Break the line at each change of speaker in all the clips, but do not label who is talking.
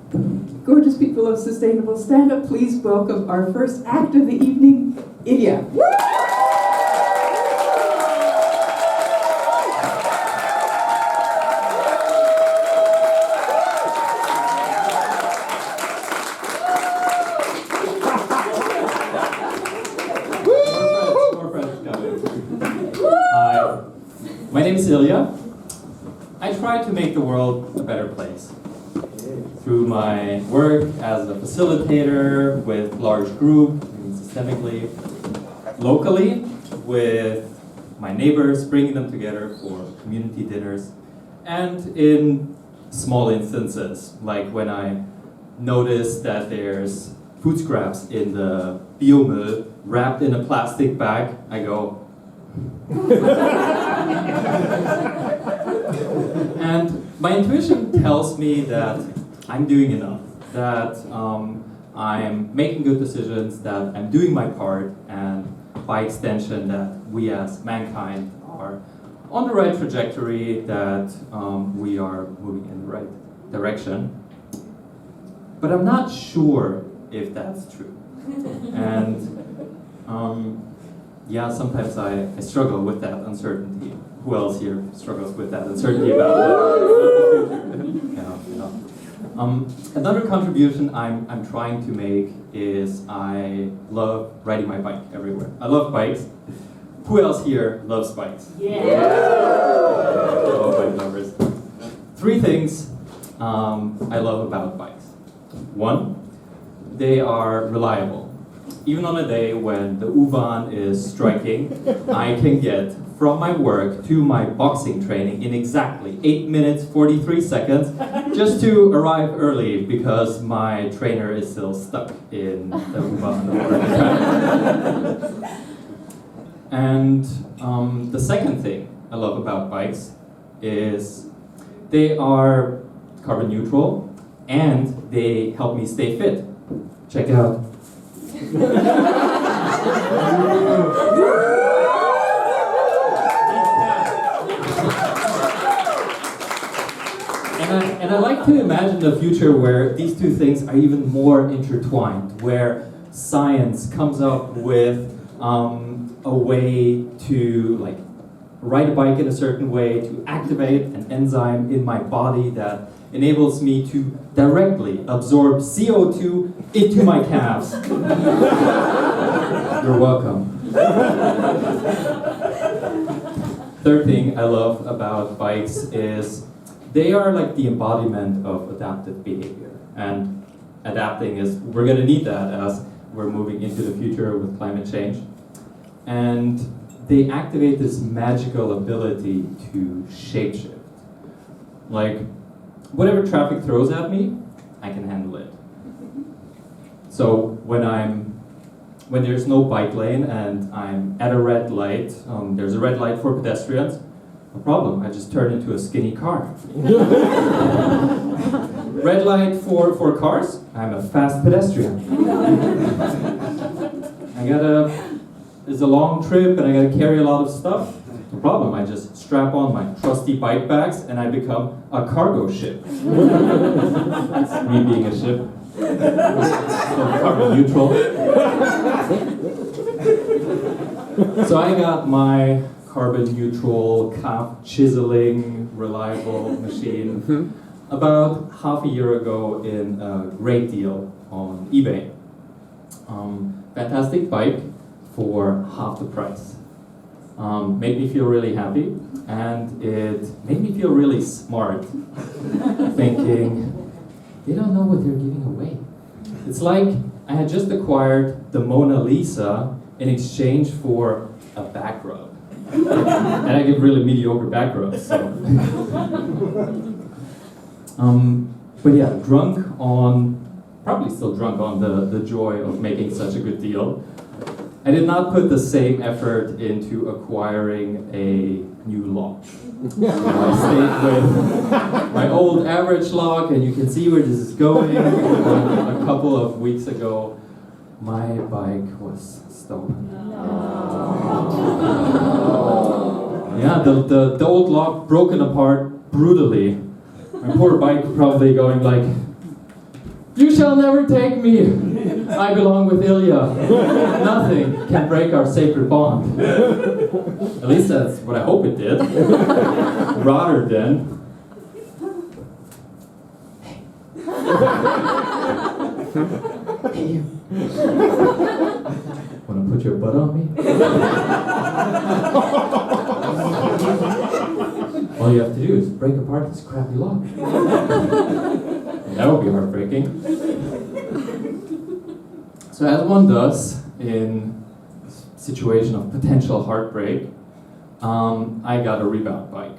Gorgeous people of sustainable stand-up, please welcome our first act of the evening, Ilja.
More friends coming. Hi, my name is Ilja. I try to make the world a better place through my work as a facilitator with large group, systemically, locally with my neighbors, bringing them together for community dinners, and in small instances, like when I notice that there's food scraps in the biomüll wrapped in a plastic bag, I go, and my intuition tells me that I'm doing enough, that I'm making good decisions, that I'm doing my part, and by extension that we as mankind are on the right trajectory, that we are moving in the right direction. But I'm not sure if that's true. And yeah, sometimes I struggle with that uncertainty. Who else here struggles with that uncertainty about the future? Another contribution I'm trying to make is I love riding my bike everywhere. I love bikes. Who else here loves bikes? Yeah! Oh, bike lovers. 3 things I love about bikes. 1, they are reliable. Even on a day when the U-Bahn is striking, I can get from my work to my boxing training in exactly 8 minutes 43 seconds just to arrive early because my trainer is still stuck in the U-Bahn. And the second thing I love about bikes is they are carbon neutral and they help me stay fit. Check out. And I like to imagine a future where these 2 things are even more intertwined, where science comes up with a way to like ride a bike in a certain way, to activate an enzyme in my body that enables me to directly absorb CO2 into my calves. You're welcome. Third thing I love about bikes is they are like the embodiment of adaptive behavior. And adapting is, we're going to need that as we're moving into the future with climate change. And they activate this magical ability to shapeshift. Like, whatever traffic throws at me, I can handle it. So when there's no bike lane and I'm at a red light, there's a red light for pedestrians, no problem, I just turn into a skinny car. Red light for cars, I'm a fast pedestrian. It's a long trip and I gotta carry a lot of stuff, no problem, I just strap on my trusty bike bags and I become a cargo ship. That's me being a ship. So carbon neutral. So I got my carbon neutral, calf chiseling, reliable machine about half a year ago in a great deal on eBay. Fantastic bike for half the price. Made me feel really happy, and it made me feel really smart, thinking, they don't know what they're giving away. It's like I had just acquired the Mona Lisa in exchange for a back rub. And I give really mediocre back rubs, so. But yeah, probably still drunk on the joy of making such a good deal. I did not put the same effort into acquiring a new lock. So I stayed with my old average lock, and you can see where this is going. A couple of weeks ago, my bike was stolen. Yeah, the old lock broken apart brutally. My poor bike probably going like, You shall never take me. I belong with Ilja. Nothing can break our sacred bond. At least that's what I hope it did. Rather than... Hey, you. Wanna put your butt on me? All you have to do is break apart this crappy lock. That would be heartbreaking. So as one does in a situation of potential heartbreak, I got a rebound bike.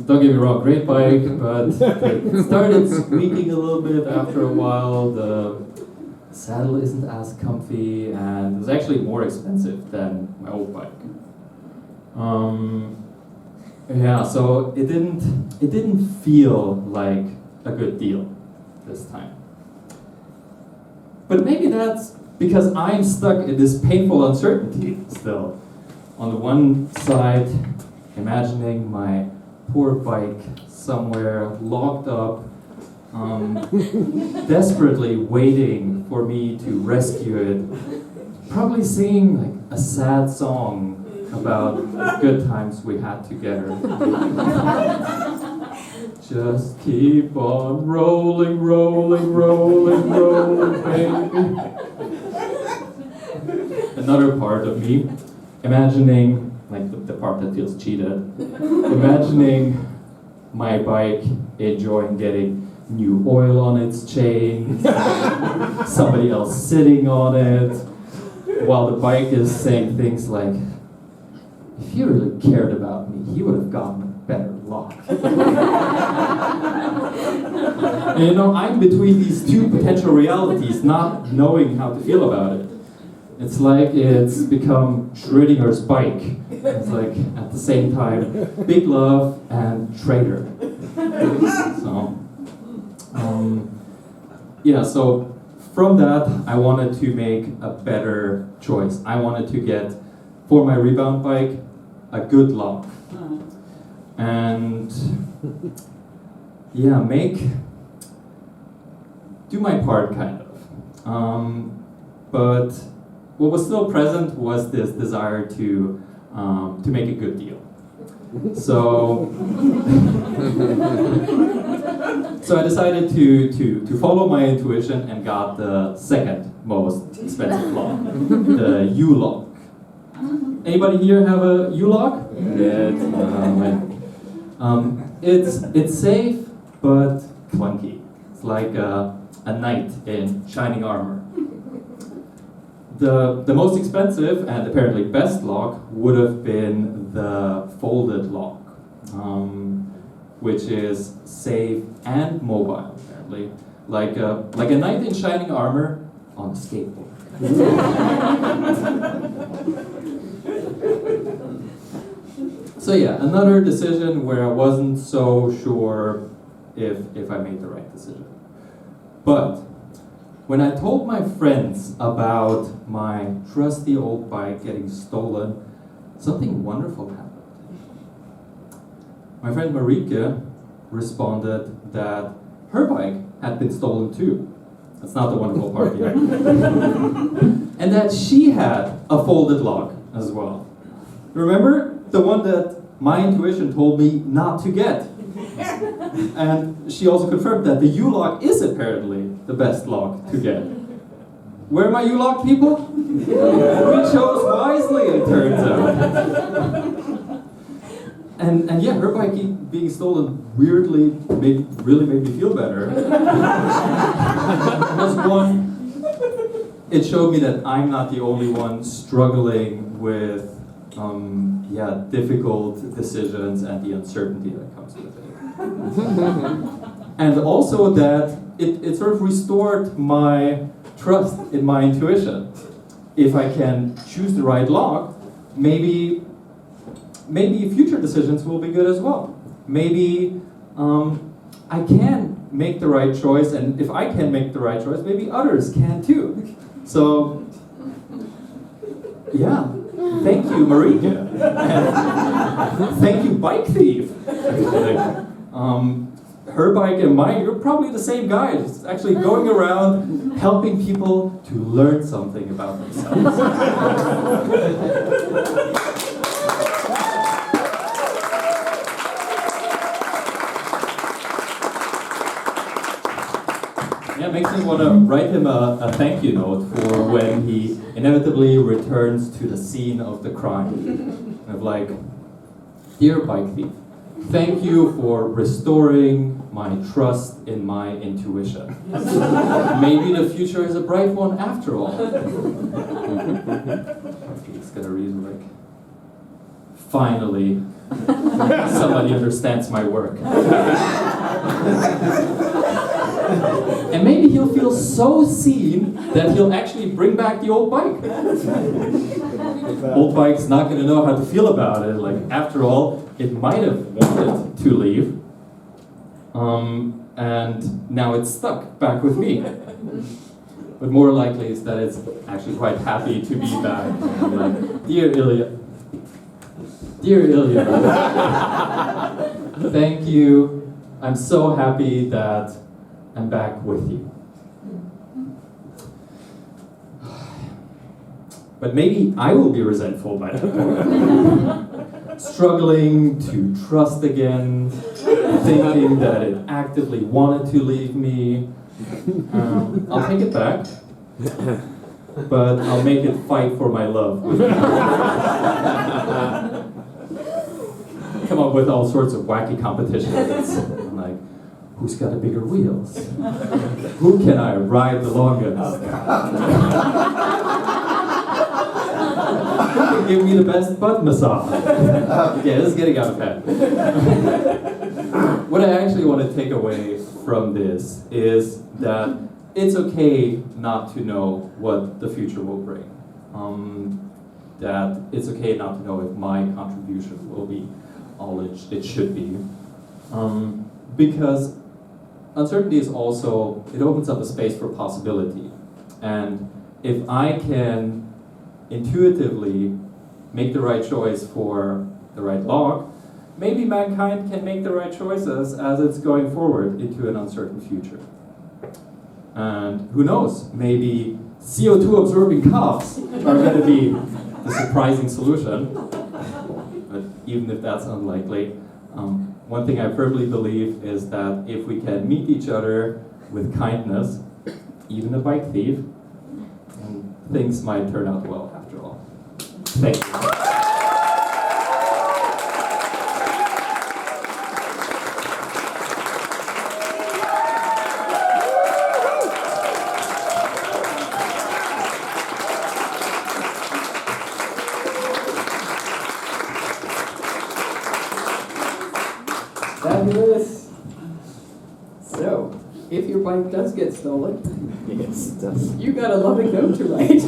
Don't get me wrong, great bike, but it started squeaking a little bit after a while. The saddle isn't as comfy, and it was actually more expensive than my old bike. Yeah, so it didn't feel like a good deal this time. But maybe that's because I'm stuck in this painful uncertainty still. On the one side, imagining my poor bike somewhere locked up, desperately waiting for me to rescue it, probably singing like a sad song about the good times we had together. Just keep on rolling, rolling, rolling, rolling, baby. Another part of me, imagining, like the part that feels cheated, imagining my bike enjoying getting new oil on its chain, somebody else sitting on it, while the bike is saying things like, if he really cared about me, he would have gotten a better lock. And you know, I'm between these two potential realities, not knowing how to feel about it. It's like it's become Schrödinger's bike. It's like, at the same time, big love and traitor. So, yeah, so from that, I wanted to make a better choice. I wanted to get, for my rebound bike, a good lock. And yeah, do my part kind of. But what was still present was this desire to make a good deal. So, so I decided to follow my intuition and got the second most expensive lock, the U-lock. Anybody here have a U-lock? It's safe but clunky. It's like a knight in shining armor. The most expensive and apparently best lock would have been the folded lock, which is safe and mobile apparently, like a knight in shining armor on a skateboard. So yeah, another decision where I wasn't so sure if I made the right decision. But when I told my friends about my trusty old bike getting stolen, something wonderful happened. My friend Marike responded that her bike had been stolen too. That's not the wonderful part yet. And that she had a folded lock as well. Remember? The one that my intuition told me not to get. And she also confirmed that the U-lock is apparently the best lock to get. Where are my U-lock people? We chose wisely, it turns out. And yeah, her bike being stolen weirdly really made me feel better. Because one, it showed me that I'm not the only one struggling with difficult decisions and the uncertainty that comes with it. And also that it sort of restored my trust in my intuition. If I can choose the right lock, maybe future decisions will be good as well. Maybe I can make the right choice, and if I can make the right choice, maybe others can too. So, yeah. Thank you, Marike. And thank you, Bike Thief. her bike and mine, you're probably the same guy. Just actually going around helping people to learn something about themselves. Yeah, it makes me want to write him a thank you note for when he inevitably returns to the scene of the crime. Of like, dear bike thief, thank you for restoring my trust in my intuition. Maybe the future is a bright one after all. He's gonna read like, finally, somebody understands my work. And maybe he'll feel so seen that he'll actually bring back the old bike. Old bike's not going to know how to feel about it. Like, after all, it might have wanted to leave, and now it's stuck back with me. But more likely is that it's actually quite happy to be back. And like, dear Ilja, thank you. I'm so happy that I'm back with you. But maybe I will be resentful by that point. Struggling to trust again, thinking that it actively wanted to leave me. I'll take it back, but I'll make it fight for my love. Come up with all sorts of wacky competitions. Like, who's got the bigger wheels? Who can I ride the longest? Who can give me the best butt massage? Yeah, this is getting out of hand. What I actually want to take away from this is that it's okay not to know what the future will bring. That it's okay not to know if my contribution will be all it should be. Because uncertainty is also, it opens up a space for possibility. And if I can intuitively make the right choice for the right log, maybe mankind can make the right choices as it's going forward into an uncertain future. And who knows, maybe CO2 absorbing cups are going to be the surprising solution. But even if that's unlikely, one thing I firmly believe is that if we can meet each other with kindness, even a bike thief, things might turn out well after all. Thank you.
Fabulous. So, if your bike does get stolen,
Yes, it does.
you got a loving note to write.